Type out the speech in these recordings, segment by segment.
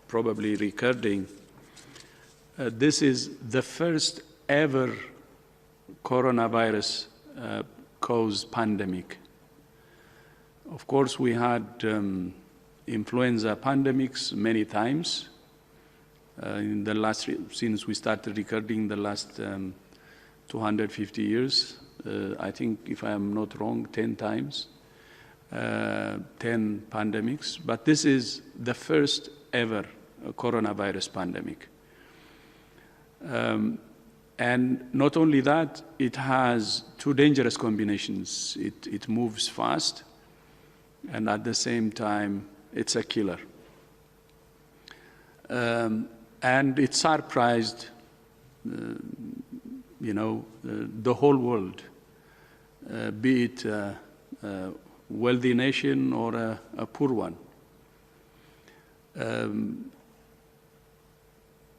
probably recording, this is the first ever coronavirus caused pandemic. Of course, we had influenza pandemics many times in the last, since we started recording the last 250 years. I think, if I am not wrong, 10 times, 10 pandemics. But this is the first ever coronavirus pandemic. And not only that, it has two dangerous combinations. It moves fast, and at the same time, it's a killer. And it surprised, the whole world, be it a wealthy nation or a poor one.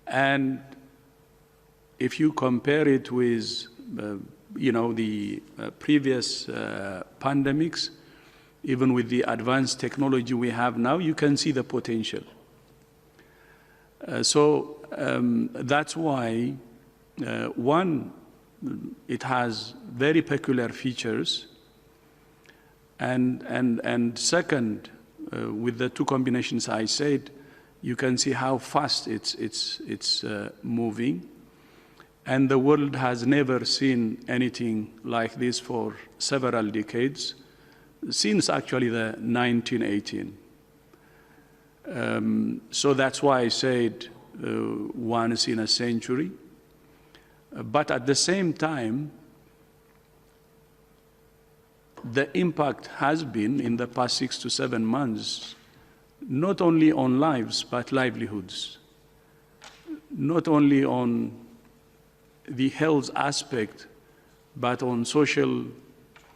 And if you compare it with, the previous pandemics, even with the advanced technology we have now, you can see the potential. So that's why, one, it has very peculiar features, and second, with the two combinations I said, you can see how fast it's moving. And the world has never seen anything like this for several decades, since actually the 1918. So that's why I said once in a century. But at the same time, the impact has been, in the past 6 to 7 months, not only on lives, but livelihoods. Not only on the health aspect, but on social,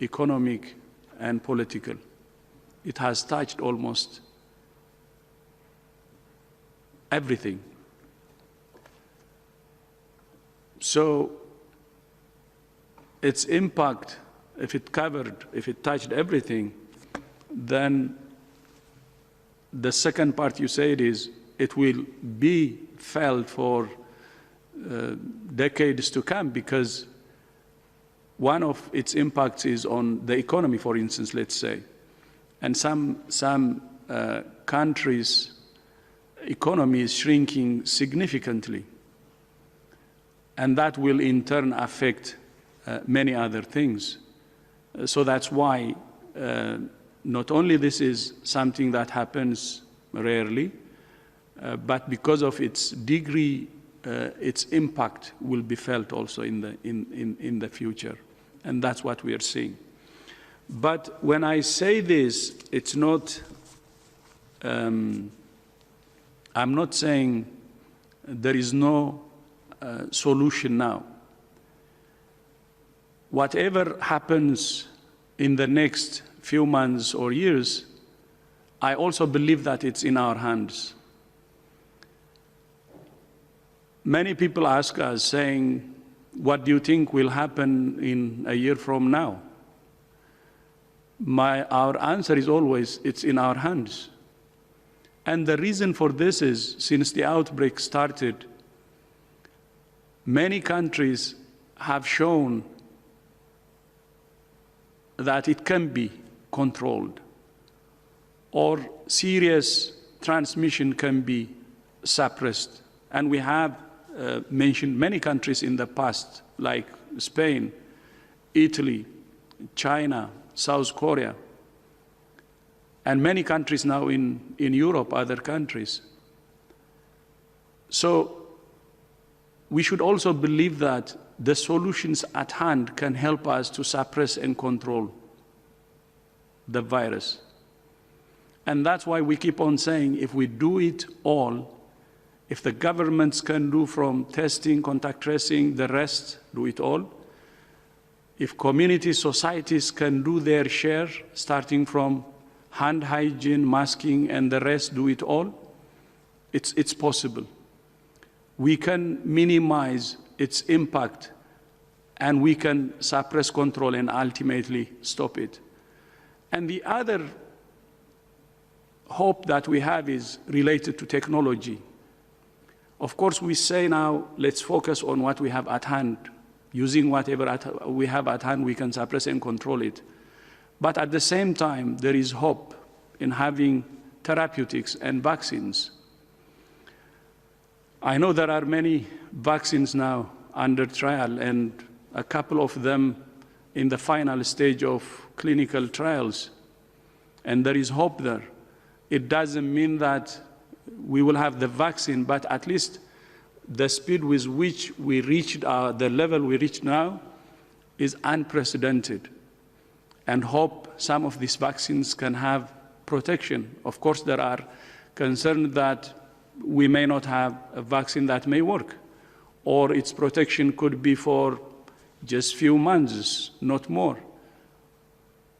economic, and political. It has touched almost everything. So its impact, if it touched everything, then the second part you said is it will be felt for decades to come, because one of its impacts is on the economy, for instance, let's say. And some countries' economy is shrinking significantly. And that will in turn affect many other things. So that's why not only this is something that happens rarely, but because of its degree, its impact will be felt also in the future. And that's what we are seeing. But when I say this, it's not, I'm not saying there is no solution now. Whatever happens in the next few months or years, I also believe that it's in our hands. Many people ask us, saying, what do you think will happen in a year from now? Our answer is always, it's in our hands. And the reason for this is, since the outbreak started, many countries have shown that it can be controlled, or serious transmission can be suppressed. And we have mentioned many countries in the past, like Spain, Italy, China, South Korea, and many countries now in Europe, other countries. So we should also believe that the solutions at hand can help us to suppress and control the virus. And that's why we keep on saying, if we do it all, if the governments can do from testing, contact tracing, the rest, do it all. If community societies can do their share, starting from hand hygiene, masking, and the rest, do it all, it's possible. We can minimize its impact, and we can suppress, control, and ultimately stop it. And the other hope that we have is related to technology. Of course, we say now, let's focus on what we have at hand. Using whatever we have at hand, we can suppress and control it. But at the same time, there is hope in having therapeutics and vaccines. I know there are many vaccines now under trial, and a couple of them in the final stage of clinical trials, and there is hope there. It doesn't mean that we will have the vaccine, but at least the speed with which we reached the level we reach now is unprecedented, and hope some of these vaccines can have protection. Of course, there are concerns that we may not have a vaccine that may work, or its protection could be for just few months, not more.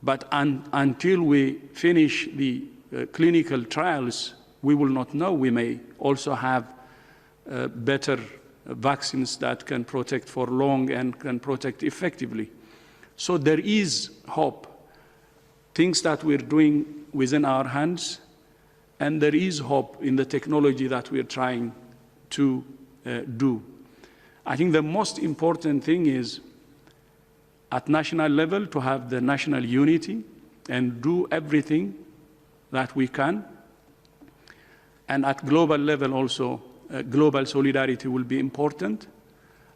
But until we finish the clinical trials, we will not know. We may also have better vaccines that can protect for long and can protect effectively. So there is hope, things that we're doing within our hands, and there is hope in the technology that we're trying to do. I think the most important thing is at national level to have the national unity and do everything that we can. And at global level also, global solidarity will be important.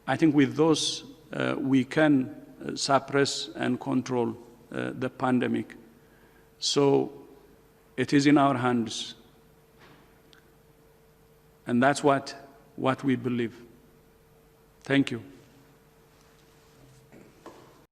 I think with those, we can suppress and control the pandemic. So it is in our hands. And that's what we believe. Thank you.